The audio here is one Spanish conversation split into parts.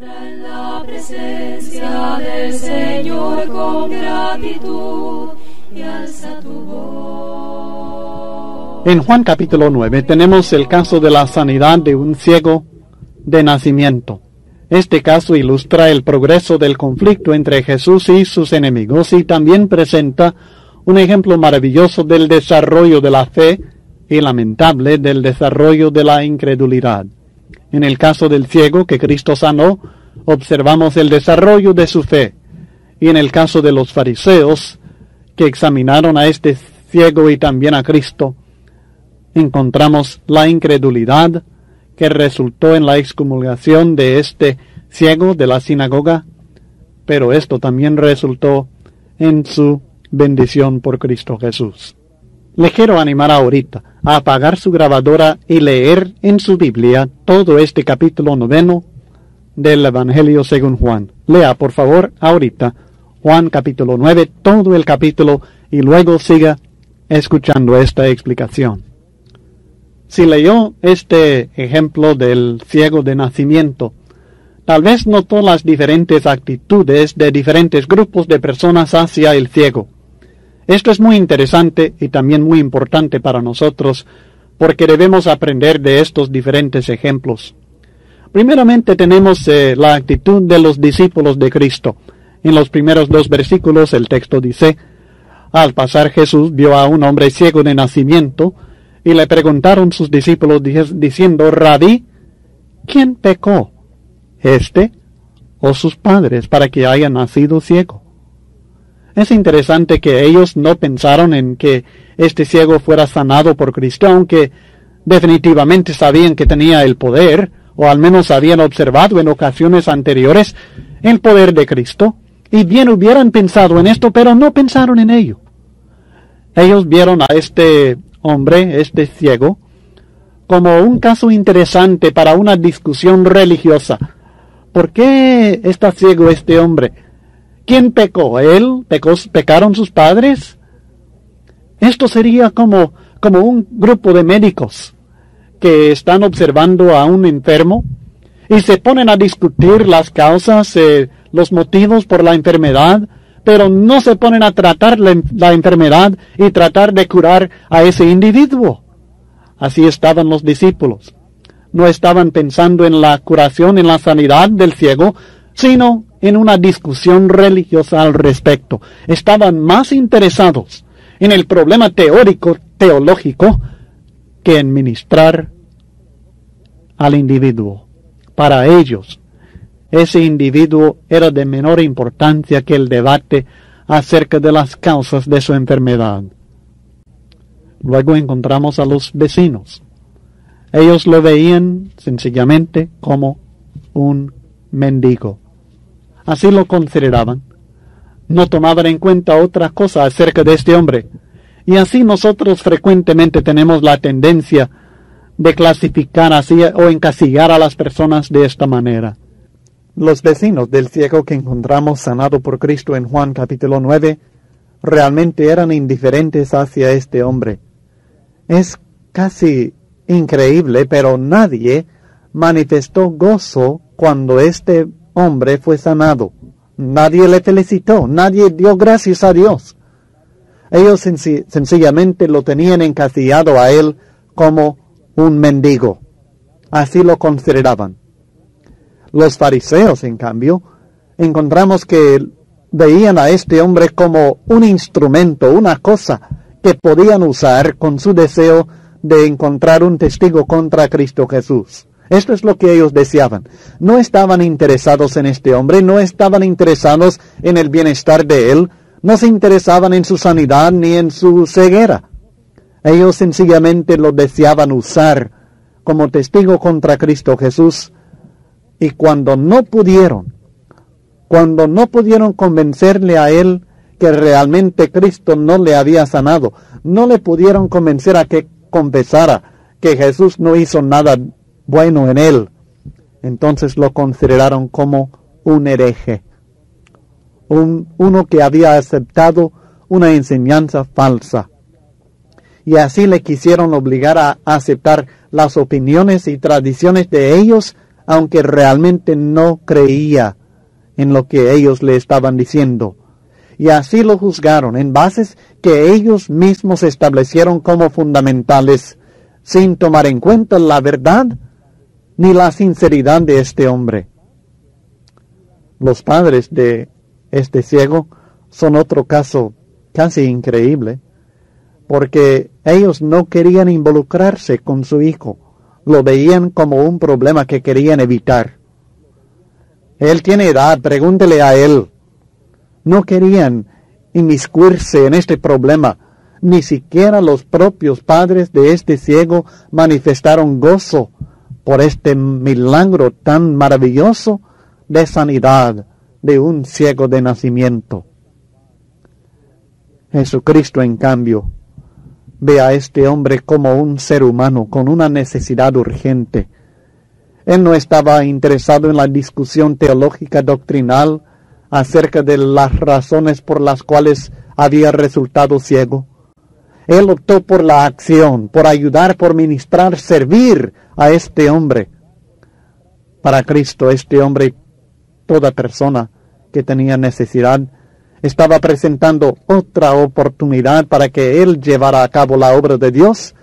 En la presencia del Señor con gratitud y alza tu voz. En Juan capítulo 9 tenemos el caso de la sanidad de un ciego de nacimiento. Este caso ilustra el progreso del conflicto entre Jesús y sus enemigos y también presenta un ejemplo maravilloso del desarrollo de la fe y lamentable del desarrollo de la incredulidad. En el caso del ciego que Cristo sanó, observamos el desarrollo de su fe. Y en el caso de los fariseos, que examinaron a este ciego y también a Cristo, encontramos la incredulidad que resultó en la excomulgación de este ciego de la sinagoga, pero esto también resultó en su bendición por Cristo Jesús. Le quiero animar ahorita a apagar su grabadora y leer en su Biblia todo este capítulo 9 del Evangelio según Juan. Lea, por favor, ahorita Juan capítulo 9, todo el capítulo, y luego siga escuchando esta explicación. Si leyó este ejemplo del ciego de nacimiento, tal vez notó las diferentes actitudes de diferentes grupos de personas hacia el ciego. Esto es muy interesante y también muy importante para nosotros, porque debemos aprender de estos diferentes ejemplos. Primeramente tenemos la actitud de los discípulos de Cristo. En los primeros 2 versículos el texto dice: al pasar Jesús vio a un hombre ciego de nacimiento, y le preguntaron sus discípulos diciendo: Rabí, ¿quién pecó, este o sus padres, para que haya nacido ciego? Es interesante que ellos no pensaron en que este ciego fuera sanado por Cristo, aunque definitivamente sabían que tenía el poder, o al menos habían observado en ocasiones anteriores el poder de Cristo, y bien hubieran pensado en esto, pero no pensaron en ello. Ellos vieron a este hombre, este ciego, como un caso interesante para una discusión religiosa. ¿Por qué está ciego este hombre? ¿Quién pecó? ¿Él? ¿Pecaron sus padres? Esto sería como un grupo de médicos que están observando a un enfermo y se ponen a discutir las causas, los motivos por la enfermedad, pero no se ponen a tratar la enfermedad y tratar de curar a ese individuo. Así estaban los discípulos. No estaban pensando en la curación, en la sanidad del ciego, sino en una discusión religiosa al respecto. Estaban más interesados en el problema teológico, que en ministrar al individuo. Para ellos, ese individuo era de menor importancia que el debate acerca de las causas de su enfermedad. Luego encontramos a los vecinos. Ellos lo veían sencillamente como un mendigo. Así lo consideraban. No tomaban en cuenta otra cosa acerca de este hombre. Y así nosotros frecuentemente tenemos la tendencia de clasificar así o encasillar a las personas de esta manera. Los vecinos del ciego que encontramos sanado por Cristo en Juan capítulo 9 realmente eran indiferentes hacia este hombre. Es casi increíble, pero nadie manifestó gozo cuando este hombre fue sanado. Nadie le felicitó, nadie dio gracias a Dios. Ellos sencillamente lo tenían encasillado a él como un mendigo. Así lo consideraban. Los fariseos, en cambio, encontramos que veían a este hombre como un instrumento, una cosa que podían usar con su deseo de encontrar un testigo contra Cristo Jesús. Esto es lo que ellos deseaban. No estaban interesados en este hombre, no estaban interesados en el bienestar de él, no se interesaban en su sanidad ni en su ceguera. Ellos sencillamente lo deseaban usar como testigo contra Cristo Jesús, y cuando no pudieron convencerle a él que realmente Cristo no le había sanado, no le pudieron convencer a que confesara que Jesús no hizo nada bueno en él, entonces lo consideraron como un hereje, uno que había aceptado una enseñanza falsa. Y así le quisieron obligar a aceptar las opiniones y tradiciones de ellos aunque realmente no creía en lo que ellos le estaban diciendo. Y así lo juzgaron en bases que ellos mismos establecieron como fundamentales, sin tomar en cuenta la verdad ni la sinceridad de este hombre. Los padres de este ciego son otro caso casi increíble, porque ellos no querían involucrarse con su hijo, lo veían como un problema que querían evitar. Él tiene edad, pregúntele a él. No querían inmiscuirse en este problema. Ni siquiera los propios padres de este ciego manifestaron gozo por este milagro tan maravilloso de sanidad de un ciego de nacimiento. Jesucristo, en cambio, ve a este hombre como un ser humano con una necesidad urgente. Él no estaba interesado en la discusión teológica doctrinal acerca de las razones por las cuales había resultado ciego. Él optó por la acción, por ayudar, por ministrar, servir a este hombre. Para Cristo, este hombre, toda persona que tenía necesidad, estaba presentando otra oportunidad para que Él llevara a cabo la obra de Dios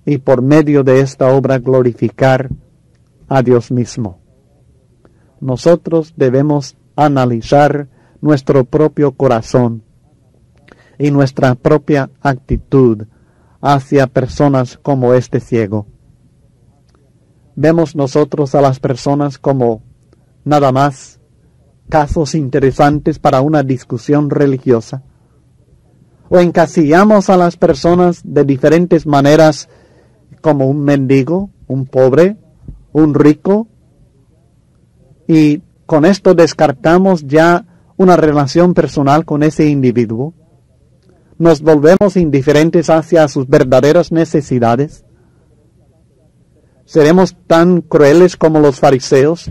y por medio de esta obra glorificar a Dios mismo. Nosotros debemos analizar nuestro propio corazón y nuestra propia actitud hacia personas como este ciego. ¿Vemos nosotros a las personas como nada más casos interesantes para una discusión religiosa? ¿O encasillamos a las personas de diferentes maneras como un mendigo, un pobre, un rico, y con esto descartamos ya una relación personal con ese individuo? ¿Nos volvemos indiferentes hacia sus verdaderas necesidades? ¿Seremos tan crueles como los fariseos,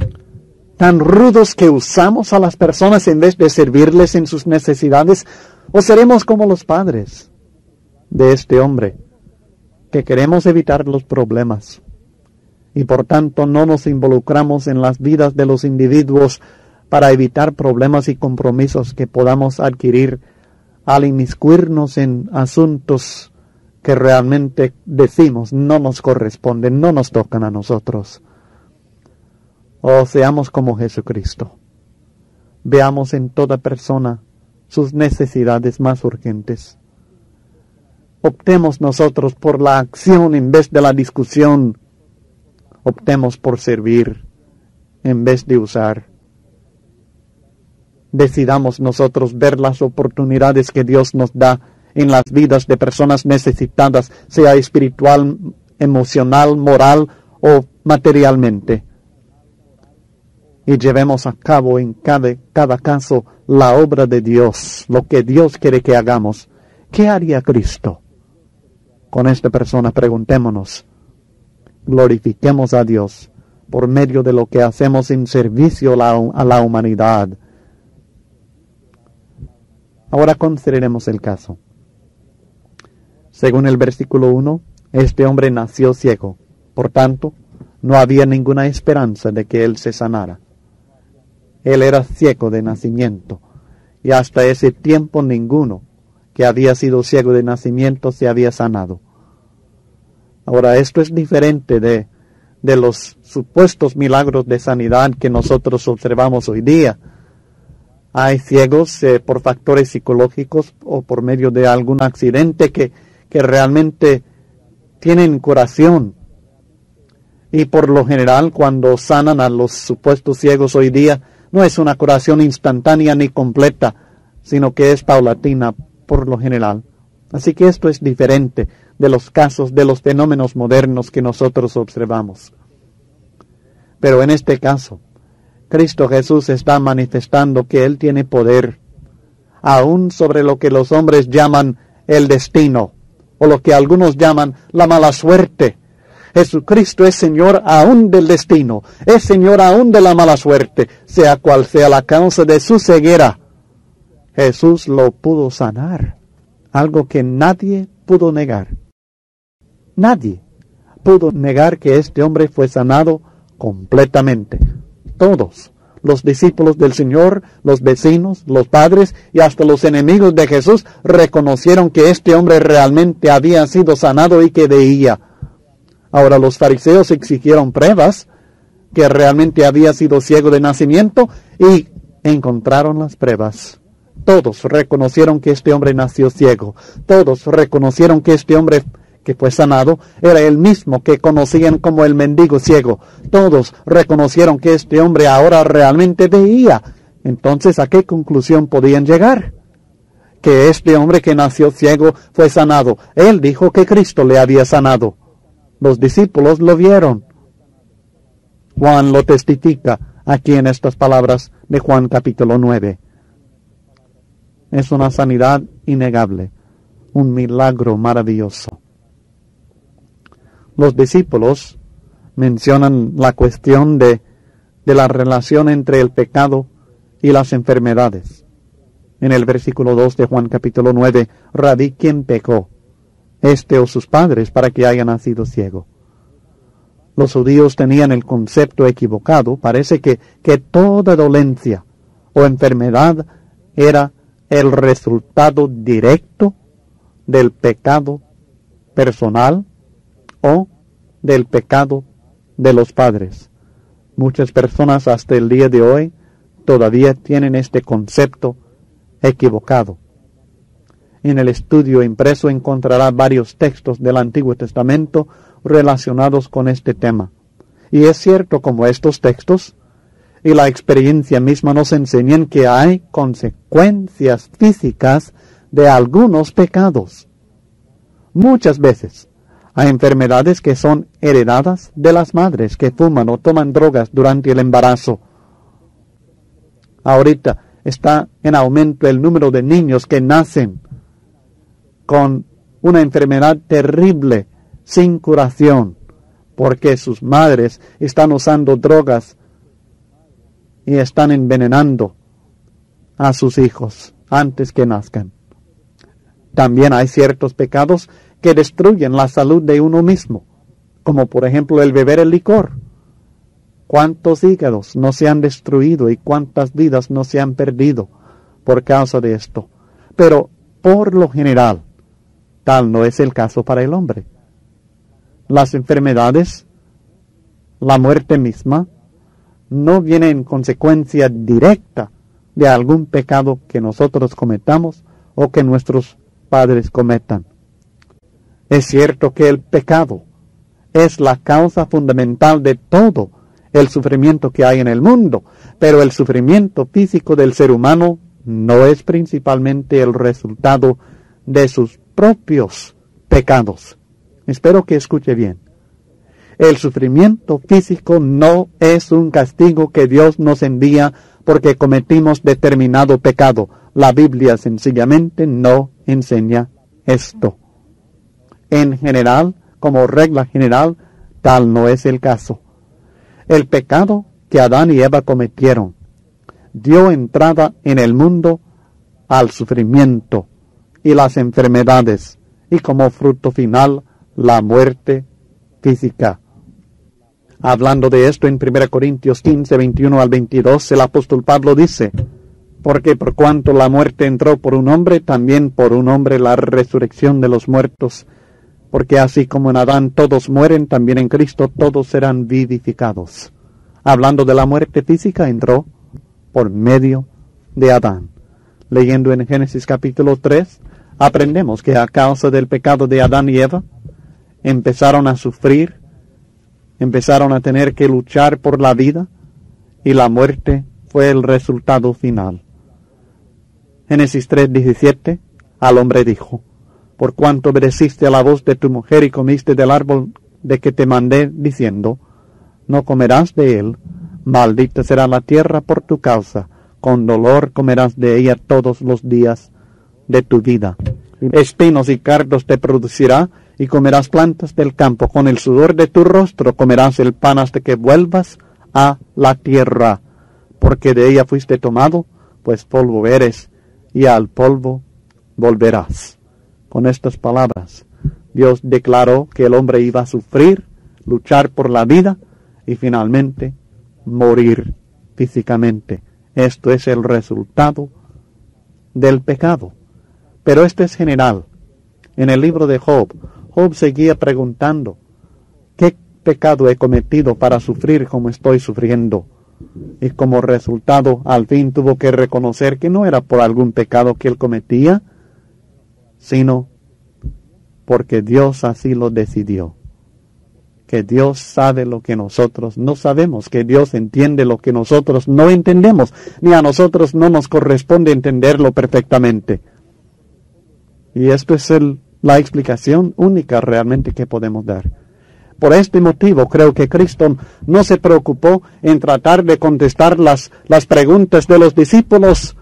tan rudos que usamos a las personas en vez de servirles en sus necesidades? ¿O seremos como los padres de este hombre, que queremos evitar los problemas y por tanto no nos involucramos en las vidas de los individuos para evitar problemas y compromisos que podamos adquirir al inmiscuirnos en asuntos que realmente decimos no nos corresponden, no nos tocan a nosotros? O seamos como Jesucristo. Veamos en toda persona sus necesidades más urgentes. Optemos nosotros por la acción en vez de la discusión. Optemos por servir en vez de usar. Decidamos nosotros ver las oportunidades que Dios nos da en las vidas de personas necesitadas, sea espiritual, emocional, moral o materialmente. Y llevemos a cabo en cada caso la obra de Dios, lo que Dios quiere que hagamos. ¿Qué haría Cristo con esta persona? Preguntémonos. Glorifiquemos a Dios por medio de lo que hacemos en servicio a la humanidad. Ahora consideremos el caso. Según el versículo 1, este hombre nació ciego. Por tanto, no había ninguna esperanza de que él se sanara. Él era ciego de nacimiento, y hasta ese tiempo ninguno que había sido ciego de nacimiento se había sanado. Ahora, esto es diferente de los supuestos milagros de sanidad que nosotros observamos hoy día. Hay ciegos por factores psicológicos o por medio de algún accidente que realmente tienen curación. Y por lo general, cuando sanan a los supuestos ciegos hoy día, no es una curación instantánea ni completa, sino que es paulatina por lo general. Así que esto es diferente de los casos, de los fenómenos modernos que nosotros observamos. Pero en este caso, Cristo Jesús está manifestando que Él tiene poder, aún sobre lo que los hombres llaman el destino, o lo que algunos llaman la mala suerte. Jesucristo es Señor aún del destino, es Señor aún de la mala suerte, sea cual sea la causa de su ceguera. Jesús lo pudo sanar, algo que nadie pudo negar. Nadie pudo negar que este hombre fue sanado completamente. Todos, los discípulos del Señor, los vecinos, los padres y hasta los enemigos de Jesús reconocieron que este hombre realmente había sido sanado y que veía. Ahora los fariseos exigieron pruebas que realmente había sido ciego de nacimiento y encontraron las pruebas. Todos reconocieron que este hombre nació ciego. Todos reconocieron que este hombre que fue sanado era el mismo que conocían como el mendigo ciego. Todos reconocieron que este hombre ahora realmente veía. Entonces, ¿a qué conclusión podían llegar? Que este hombre que nació ciego fue sanado. Él dijo que Cristo le había sanado. Los discípulos lo vieron. Juan lo testifica aquí en estas palabras de Juan capítulo 9. Es una sanidad innegable, un milagro maravilloso. Los discípulos mencionan la cuestión de la relación entre el pecado y las enfermedades. En el versículo 2 de Juan capítulo 9, Rabí, ¿quién pecó? ¿Este o sus padres para que haya nacido ciego? Los judíos tenían el concepto equivocado. Parece que toda dolencia o enfermedad era el resultado directo del pecado personal o del pecado de los padres. Muchas personas hasta el día de hoy todavía tienen este concepto equivocado. En el estudio impreso encontrará varios textos del Antiguo Testamento relacionados con este tema. Y es cierto, como estos textos y la experiencia misma nos enseñan que hay consecuencias físicas de algunos pecados. Muchas veces hay enfermedades que son heredadas de las madres que fuman o toman drogas durante el embarazo. Ahorita está en aumento el número de niños que nacen con una enfermedad terrible, sin curación, porque sus madres están usando drogas y están envenenando a sus hijos antes que nazcan. También hay ciertos pecados que destruyen la salud de uno mismo, como por ejemplo el beber el licor. ¿Cuántos hígados no se han destruido y cuántas vidas no se han perdido por causa de esto? Pero por lo general, tal no es el caso para el hombre. Las enfermedades, la muerte misma, no viene en consecuencia directa de algún pecado que nosotros cometamos o que nuestros padres cometan. Es cierto que el pecado es la causa fundamental de todo el sufrimiento que hay en el mundo, pero el sufrimiento físico del ser humano no es principalmente el resultado de sus propios pecados. Espero que escuche bien. El sufrimiento físico no es un castigo que Dios nos envía porque cometimos determinado pecado. La Biblia sencillamente no enseña esto. En general, como regla general, tal no es el caso. El pecado que Adán y Eva cometieron dio entrada en el mundo al sufrimiento y las enfermedades, y como fruto final, la muerte física. Hablando de esto en 1 Corintios 15, 21 al 22, el apóstol Pablo dice: porque por cuanto la muerte entró por un hombre, también por un hombre la resurrección de los muertos. Porque así como en Adán todos mueren, también en Cristo todos serán vivificados. Hablando de la muerte física, entró por medio de Adán. Leyendo en Génesis capítulo 3, aprendemos que a causa del pecado de Adán y Eva, empezaron a sufrir, empezaron a tener que luchar por la vida, y la muerte fue el resultado final. Génesis 3:17, al hombre dijo: por cuanto obedeciste a la voz de tu mujer y comiste del árbol de que te mandé, diciendo: no comerás de él, maldita será la tierra por tu causa, con dolor comerás de ella todos los días de tu vida. Espinos y cardos te producirá, y comerás plantas del campo. Con el sudor de tu rostro comerás el pan hasta que vuelvas a la tierra, porque de ella fuiste tomado, pues polvo eres, y al polvo volverás. Con estas palabras, Dios declaró que el hombre iba a sufrir, luchar por la vida, y finalmente morir físicamente. Esto es el resultado del pecado. Pero esto es general. En el libro de Job, Job seguía preguntando, ¿qué pecado he cometido para sufrir como estoy sufriendo? Y como resultado, al fin tuvo que reconocer que no era por algún pecado que él cometía, sino porque Dios así lo decidió. Que Dios sabe lo que nosotros no sabemos, que Dios entiende lo que nosotros no entendemos, ni a nosotros no nos corresponde entenderlo perfectamente. Y esto es la explicación única realmente que podemos dar. Por este motivo creo que Cristo no se preocupó en tratar de contestar las preguntas de los discípulos,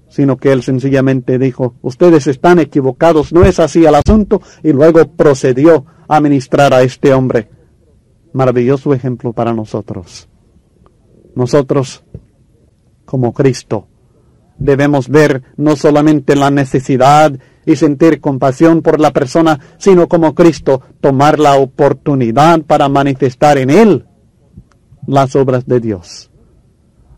sino que Él sencillamente dijo, ustedes están equivocados, no es así el asunto, y luego procedió a ministrar a este hombre. Maravilloso ejemplo para nosotros. Nosotros, como Cristo, debemos ver no solamente la necesidad y sentir compasión por la persona, sino como Cristo, tomar la oportunidad para manifestar en Él las obras de Dios.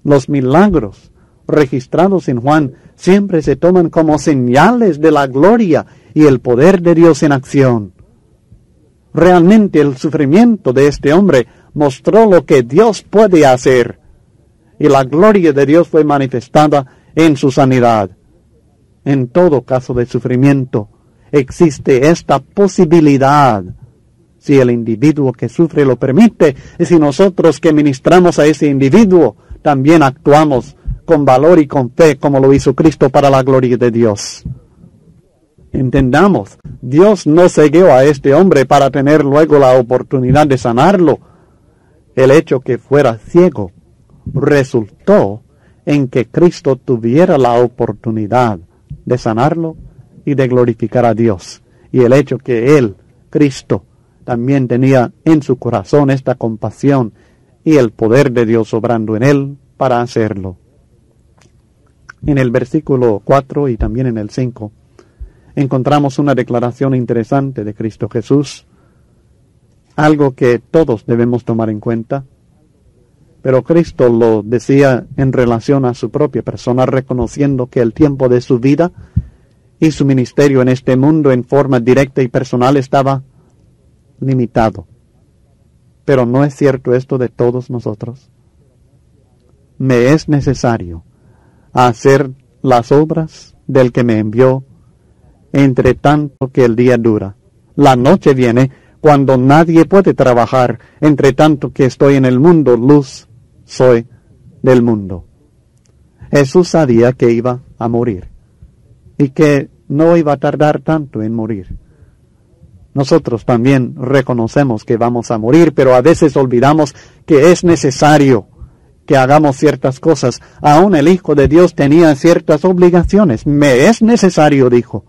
Los milagros registrados en Juan siempre se toman como señales de la gloria y el poder de Dios en acción. Realmente el sufrimiento de este hombre mostró lo que Dios puede hacer, y la gloria de Dios fue manifestada en su sanidad. En todo caso de sufrimiento existe esta posibilidad, si el individuo que sufre lo permite, y si nosotros que ministramos a ese individuo también actuamos con valor y con fe como lo hizo Cristo para la gloria de Dios. Entendamos, Dios no ceguó a este hombre para tener luego la oportunidad de sanarlo. El hecho que fuera ciego resultó en que Cristo tuviera la oportunidad de sanarlo y de glorificar a Dios. Y el hecho que Él, Cristo, también tenía en su corazón esta compasión y el poder de Dios obrando en Él para hacerlo. En el versículo 4 y también en el 5, encontramos una declaración interesante de Cristo Jesús, algo que todos debemos tomar en cuenta, pero Cristo lo decía en relación a su propia persona, reconociendo que el tiempo de su vida y su ministerio en este mundo en forma directa y personal estaba limitado. Pero ¿no es cierto esto de todos nosotros? Me es necesario hacer las obras del que me envió, entre tanto que el día dura. La noche viene cuando nadie puede trabajar, entre tanto que estoy en el mundo, luz soy del mundo. Jesús sabía que iba a morir y que no iba a tardar tanto en morir. Nosotros también reconocemos que vamos a morir, pero a veces olvidamos que es necesario que hagamos ciertas cosas. Aún el Hijo de Dios tenía ciertas obligaciones. Me es necesario, dijo.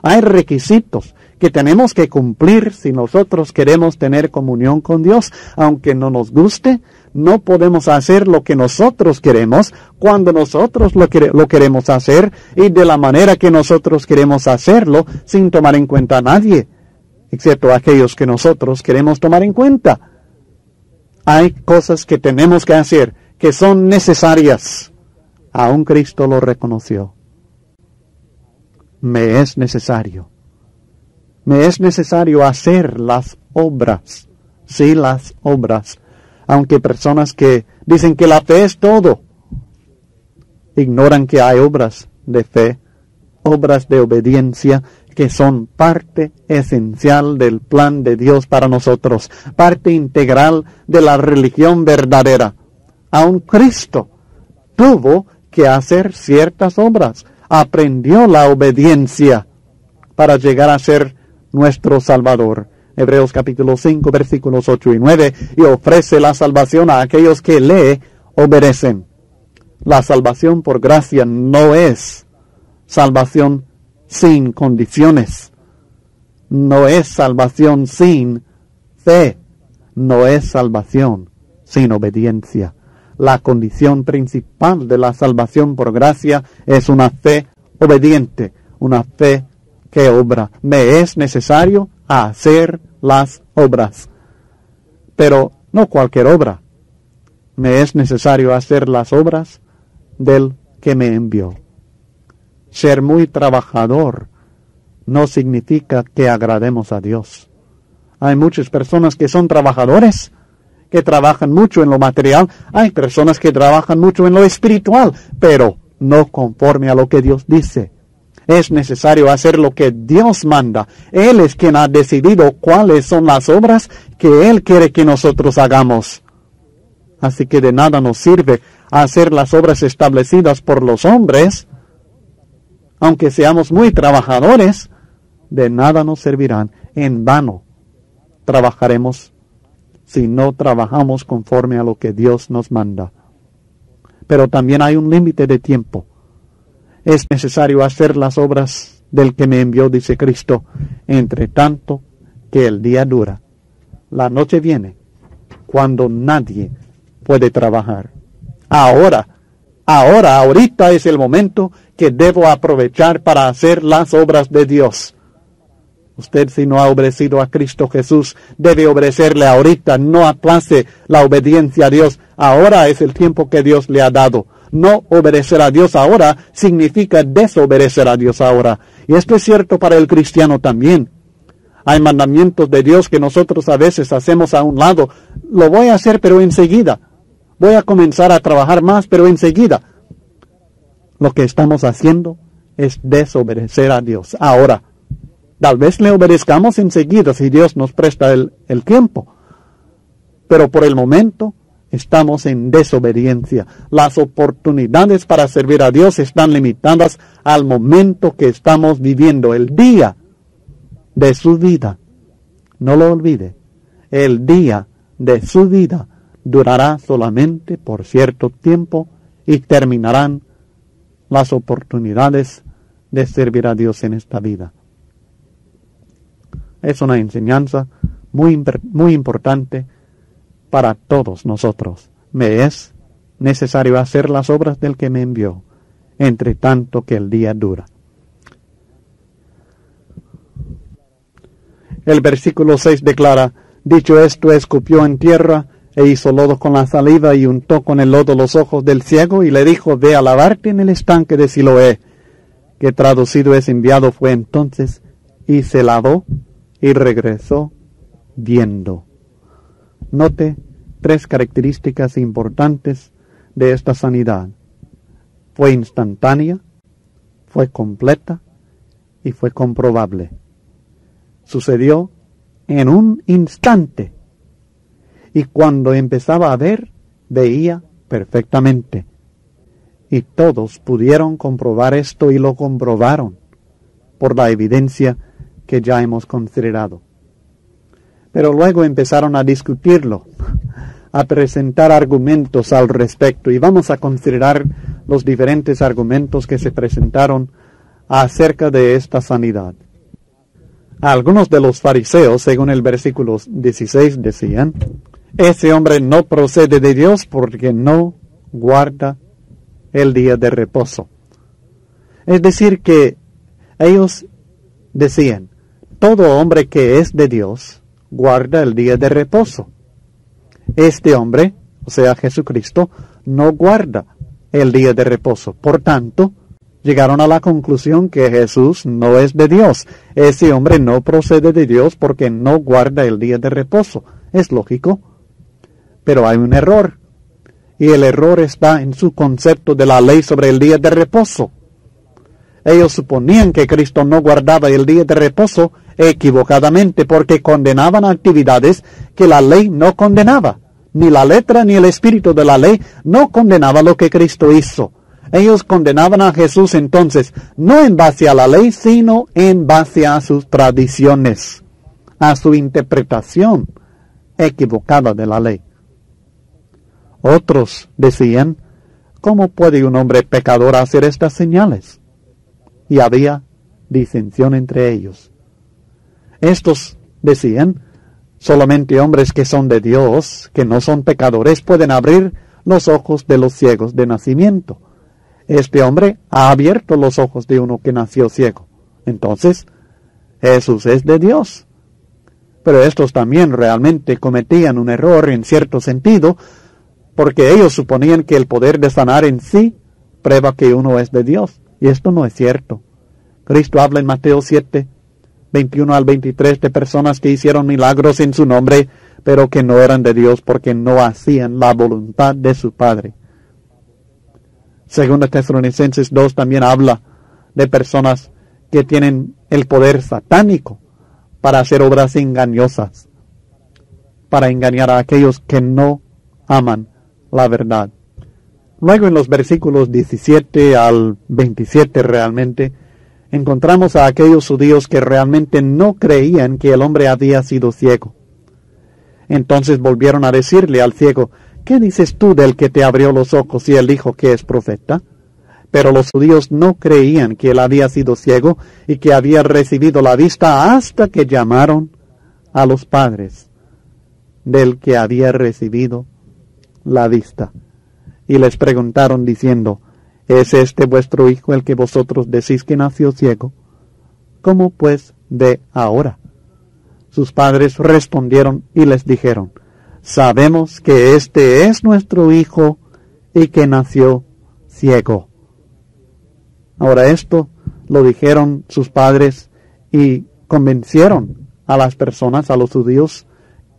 Hay requisitos que tenemos que cumplir si nosotros queremos tener comunión con Dios. Aunque no nos guste, no podemos hacer lo que nosotros queremos cuando nosotros lo queremos hacer y de la manera que nosotros queremos hacerlo sin tomar en cuenta a nadie, excepto aquellos que nosotros queremos tomar en cuenta. Hay cosas que tenemos que hacer que son necesarias. Aún Cristo lo reconoció. Me es necesario hacer las obras. Sí, las obras. Aunque personas que dicen que la fe es todo, ignoran que hay obras de fe, obras de obediencia, que son parte esencial del plan de Dios para nosotros, parte integral de la religión verdadera. Aun Cristo tuvo que hacer ciertas obras, aprendió la obediencia para llegar a ser nuestro Salvador. Hebreos capítulo 5, versículos 8 y 9, y ofrece la salvación a aquellos que le obedecen. La salvación por gracia no es salvación sin condiciones. No es salvación sin fe. No es salvación sin obediencia. La condición principal de la salvación por gracia es una fe obediente, una fe que obra. Me es necesario hacer las obras. Pero no cualquier obra. Me es necesario hacer las obras del que me envió. Ser muy trabajador no significa que agrademos a Dios. Hay muchas personas que son trabajadores, que trabajan mucho en lo material. Hay personas que trabajan mucho en lo espiritual, pero no conforme a lo que Dios dice. Es necesario hacer lo que Dios manda. Él es quien ha decidido cuáles son las obras que Él quiere que nosotros hagamos. Así que de nada nos sirve hacer las obras establecidas por los hombres, aunque seamos muy trabajadores, de nada nos servirán. En vano trabajaremos si no trabajamos conforme a lo que Dios nos manda. Pero también hay un límite de tiempo. Es necesario hacer las obras del que me envió, dice Cristo, entre tanto que el día dura. La noche viene cuando nadie puede trabajar. Ahorita es el momento que debo aprovechar para hacer las obras de Dios. Usted, si no ha obedecido a Cristo Jesús, debe obedecerle ahorita. No aplace la obediencia a Dios. Ahora es el tiempo que Dios le ha dado. No obedecer a Dios ahora significa desobedecer a Dios ahora. Y esto es cierto para el cristiano también. Hay mandamientos de Dios que nosotros a veces hacemos a un lado. Lo voy a hacer, pero enseguida. Voy a comenzar a trabajar más, pero enseguida. Lo que estamos haciendo es desobedecer a Dios ahora. Tal vez le obedezcamos enseguida si Dios nos presta el tiempo. Pero por el momento estamos en desobediencia. Las oportunidades para servir a Dios están limitadas al momento que estamos viviendo, el día de su vida. No lo olvide. El día de su vida durará solamente por cierto tiempo y terminarán las oportunidades de servir a Dios en esta vida. Es una enseñanza muy importante para todos nosotros. Me es necesario hacer las obras del que me envió, entre tanto que el día dura. El versículo 6 declara: dicho esto, escupió en tierra e hizo lodo con la saliva y untó con el lodo los ojos del ciego y le dijo: ve a lavarte en el estanque de Siloé, que traducido es enviado fue entonces, y se lavó y regresó viendo. Note 3 características importantes de esta sanidad. Fue instantánea, fue completa y fue comprobable. Sucedió en un instante. Y cuando empezaba a ver, veía perfectamente. Y todos pudieron comprobar esto y lo comprobaron por la evidencia que ya hemos considerado. Pero luego empezaron a discutirlo, a presentar argumentos al respecto, y vamos a considerar los diferentes argumentos que se presentaron acerca de esta sanidad. Algunos de los fariseos, según el versículo 16, decían: ese hombre no procede de Dios porque no guarda el día de reposo. Es decir, que ellos decían: todo hombre que es de Dios guarda el día de reposo. Este hombre, o sea Jesucristo, no guarda el día de reposo. Por tanto, llegaron a la conclusión que Jesús no es de Dios. Ese hombre no procede de Dios porque no guarda el día de reposo. Es lógico. Pero hay un error. Y el error está en su concepto de la ley sobre el día de reposo. Ellos suponían que Cristo no guardaba el día de reposo equivocadamente porque condenaban actividades que la ley no condenaba. Ni la letra ni el espíritu de la ley no condenaba lo que Cristo hizo. Ellos condenaban a Jesús entonces, no en base a la ley, sino en base a sus tradiciones, a su interpretación equivocada de la ley. Otros decían: ¿cómo puede un hombre pecador hacer estas señales? Y había disensión entre ellos. Estos decían: solamente hombres que son de Dios, que no son pecadores, pueden abrir los ojos de los ciegos de nacimiento. Este hombre ha abierto los ojos de uno que nació ciego. Entonces, Jesús es de Dios. Pero estos también realmente cometían un error en cierto sentido, porque ellos suponían que el poder de sanar en sí prueba que uno es de Dios. Y esto no es cierto. Cristo habla en Mateo 7, 21 al 23 de personas que hicieron milagros en su nombre, pero que no eran de Dios porque no hacían la voluntad de su Padre. Segunda Tesalonicenses 2 también habla de personas que tienen el poder satánico para hacer obras engañosas, para engañar a aquellos que no aman la verdad. Luego en los versículos 17 al 27 realmente encontramos a aquellos judíos que realmente no creían que el hombre había sido ciego. Entonces volvieron a decirle al ciego: ¿qué dices tú del que te abrió los ojos? Y él dijo que es profeta. Pero los judíos no creían que él había sido ciego y que había recibido la vista hasta que llamaron a los padres del que había recibido la vista. Y les preguntaron diciendo: ¿es este vuestro hijo el que vosotros decís que nació ciego? ¿Cómo pues ve ahora? Sus padres respondieron y les dijeron: sabemos que este es nuestro hijo y que nació ciego. Ahora esto lo dijeron sus padres y convencieron a las personas, a los judíos,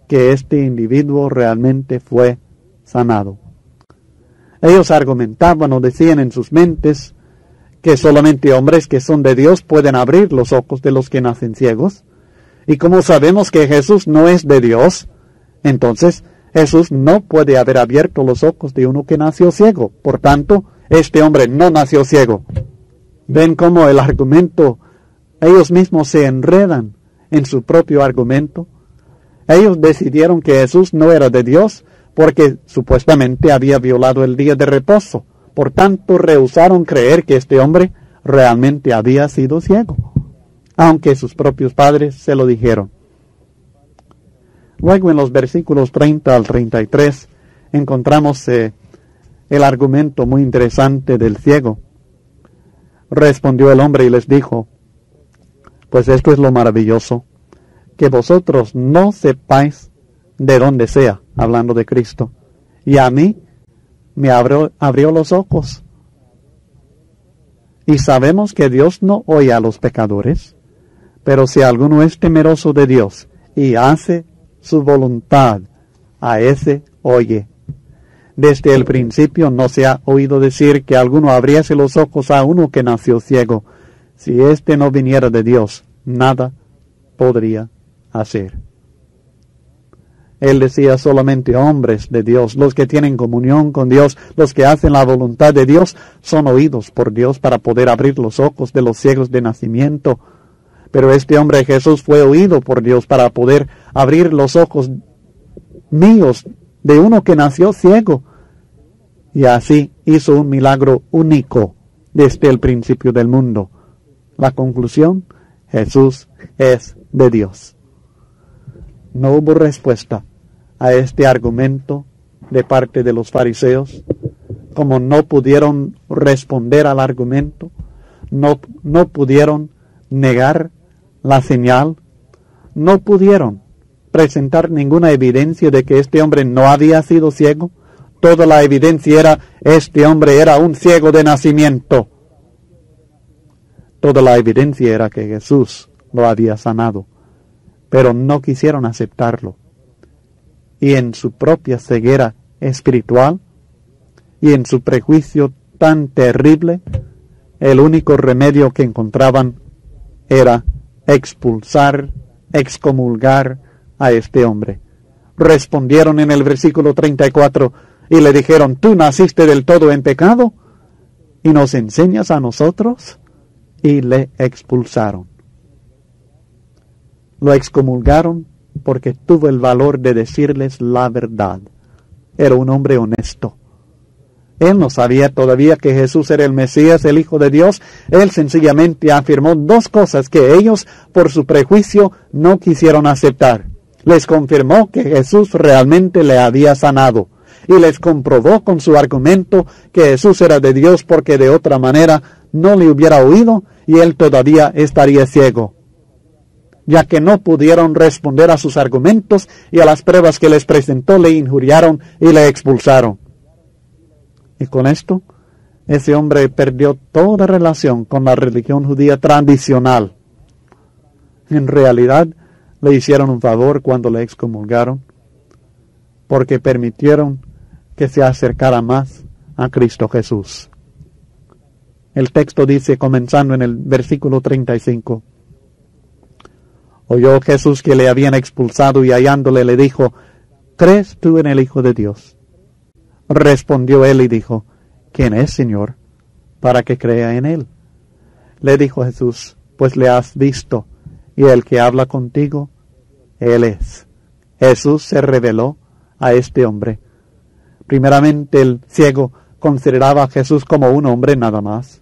que este individuo realmente fue sanado. Ellos argumentaban o decían en sus mentes que solamente hombres que son de Dios pueden abrir los ojos de los que nacen ciegos. Y como sabemos que Jesús no es de Dios, entonces Jesús no puede haber abierto los ojos de uno que nació ciego. Por tanto, este hombre no nació ciego. Ven cómo el argumento, ellos mismos se enredan en su propio argumento. Ellos decidieron que Jesús no era de Dios porque supuestamente había violado el día de reposo. Por tanto, rehusaron creer que este hombre realmente había sido ciego, aunque sus propios padres se lo dijeron. Luego en los versículos 30 al 33 encontramos el argumento muy interesante del ciego. Respondió el hombre y les dijo: pues esto es lo maravilloso, que vosotros no sepáis de dónde sea, hablando de Cristo, y a mí me abrió los ojos. Y sabemos que Dios no oye a los pecadores, pero si alguno es temeroso de Dios y hace su voluntad, a ese oye. Desde el principio no se ha oído decir que alguno abriese los ojos a uno que nació ciego. Si éste no viniera de Dios, nada podría hacer. Él decía solamente hombres de Dios, los que tienen comunión con Dios, los que hacen la voluntad de Dios, son oídos por Dios para poder abrir los ojos de los ciegos de nacimiento. Pero este hombre Jesús fue oído por Dios para poder abrir los ojos míos de uno que nació ciego. Y así hizo un milagro único desde el principio del mundo. La conclusión: Jesús es de Dios. No hubo respuesta a este argumento de parte de los fariseos. Como no pudieron responder al argumento, no pudieron negar la señal, no pudieron presentar ninguna evidencia de que este hombre no había sido ciego. Toda la evidencia era: este hombre era un ciego de nacimiento. Toda la evidencia era que Jesús lo había sanado, pero no quisieron aceptarlo. Y en su propia ceguera espiritual y en su prejuicio tan terrible, el único remedio que encontraban era expulsar, excomulgar a este hombre. Respondieron en el versículo 34 y le dijeron: ¿tú naciste del todo en pecado y nos enseñas a nosotros? Y le expulsaron. Lo excomulgaron porque tuvo el valor de decirles la verdad. Era un hombre honesto. Él no sabía todavía que Jesús era el Mesías, el Hijo de Dios. Él sencillamente afirmó dos cosas que ellos, por su prejuicio, no quisieron aceptar. Les confirmó que Jesús realmente le había sanado, y les comprobó con su argumento que Jesús era de Dios, porque de otra manera no le hubiera oído y él todavía estaría ciego. ya que no pudieron responder a sus argumentos y a las pruebas que les presentó, le injuriaron y le expulsaron. Y con esto, ese hombre perdió toda relación con la religión judía tradicional. En realidad, le hicieron un favor cuando le excomulgaron, porque permitieron que se acercara más a Cristo Jesús. El texto dice, comenzando en el versículo 35, oyó Jesús que le habían expulsado y hallándole le dijo, ¿crees tú en el Hijo de Dios? Respondió él y dijo, ¿quién es, Señor, para que crea en él? Le dijo Jesús, pues le has visto, y el que habla contigo, él es. Jesús se reveló a este hombre. Primeramente el ciego consideraba a Jesús como un hombre nada más.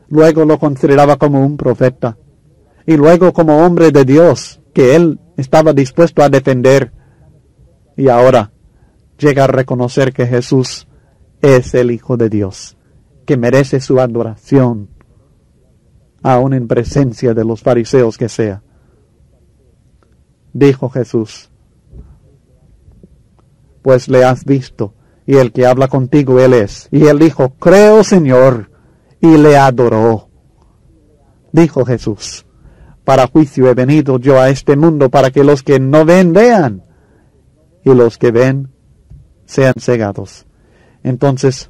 Luego lo consideraba como un profeta. Y luego como hombre de Dios, que él estaba dispuesto a defender. Y ahora llega a reconocer que Jesús es el Hijo de Dios, que merece su adoración, aun en presencia de los fariseos que sea. Dijo Jesús, pues le has visto, y el que habla contigo él es. Y él dijo, creo, Señor, y le adoró. Dijo Jesús, para juicio he venido yo a este mundo, para que los que no ven, vean, y los que ven, sean cegados. Entonces,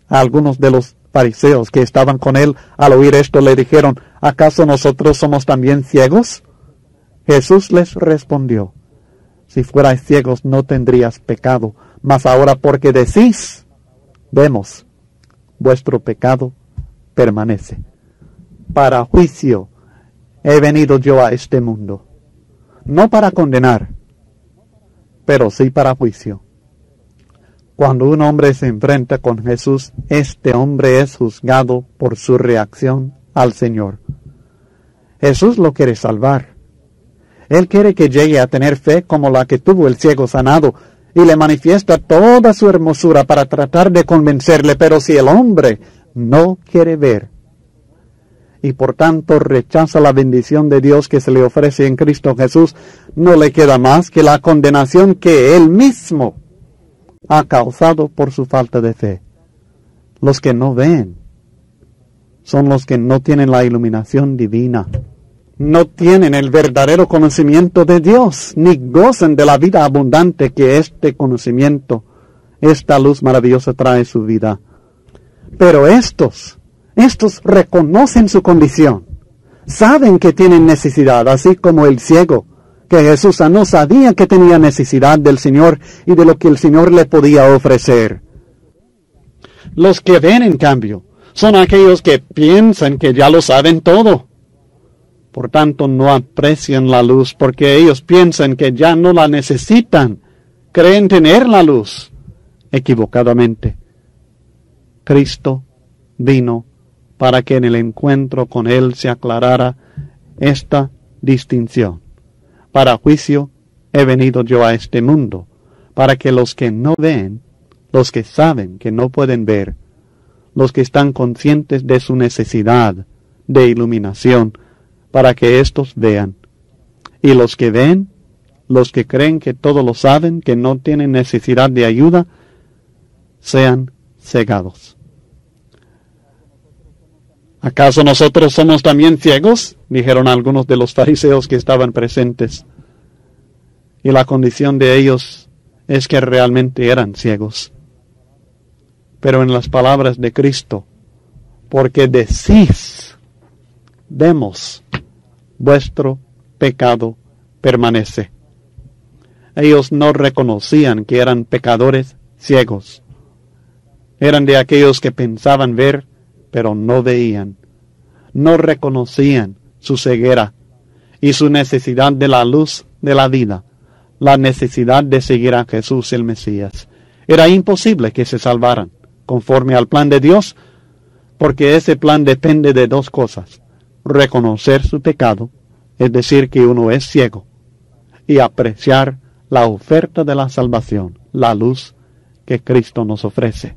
algunos de los fariseos que estaban con él, al oír esto, le dijeron, ¿acaso nosotros somos también ciegos? Jesús les respondió, si fuerais ciegos no tendrías pecado, mas ahora porque decís, vemos, vuestro pecado permanece. Para juicio he venido yo a este mundo, no para condenar, pero sí para juicio. Cuando un hombre se enfrenta con Jesús, este hombre es juzgado por su reacción al Señor. Jesús lo quiere salvar. Él quiere que llegue a tener fe como la que tuvo el ciego sanado, y le manifiesta toda su hermosura para tratar de convencerle, pero si el hombre no quiere ver, y por tanto rechaza la bendición de Dios que se le ofrece en Cristo Jesús, no le queda más que la condenación que él mismo ha causado por su falta de fe. Los que no ven son los que no tienen la iluminación divina. No tienen el verdadero conocimiento de Dios, ni gozan de la vida abundante que este conocimiento, esta luz maravillosa trae a su vida. Pero estos reconocen su condición, saben que tienen necesidad, así como el ciego que Jesús sanó sabía que tenía necesidad del Señor y de lo que el Señor le podía ofrecer. Los que ven, en cambio, son aquellos que piensan que ya lo saben todo. Por tanto, no aprecian la luz porque ellos piensan que ya no la necesitan. Creen tener la luz equivocadamente. Cristo vino para que en el encuentro con Él se aclarara esta distinción. Para juicio he venido yo a este mundo, para que los que no ven, los que saben que no pueden ver, los que están conscientes de su necesidad de iluminación, para que éstos vean. Y los que ven, los que creen que todo lo saben, que no tienen necesidad de ayuda, sean cegados. ¿Acaso nosotros somos también ciegos? Dijeron algunos de los fariseos que estaban presentes. Y la condición de ellos es que realmente eran ciegos. Pero en las palabras de Cristo, porque decís, vemos, vuestro pecado permanece. Ellos no reconocían que eran pecadores ciegos. Eran de aquellos que pensaban ver, pero no veían. No reconocían su ceguera y su necesidad de la luz de la vida, la necesidad de seguir a Jesús el Mesías. Era imposible que se salvaran conforme al plan de Dios, porque ese plan depende de dos cosas: reconocer su pecado, es decir, que uno es ciego, y apreciar la oferta de la salvación, la luz que Cristo nos ofrece.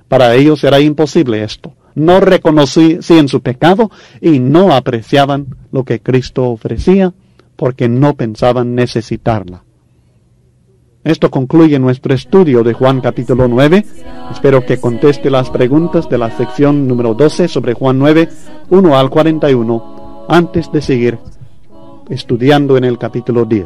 Para ellos era imposible esto. no reconocían su pecado y no apreciaban lo que Cristo ofrecía porque no pensaban necesitarla. Esto concluye nuestro estudio de Juan capítulo 9. Espero que conteste las preguntas de la sección número 12 sobre Juan 9, 1 al 41, antes de seguir estudiando en el capítulo 10.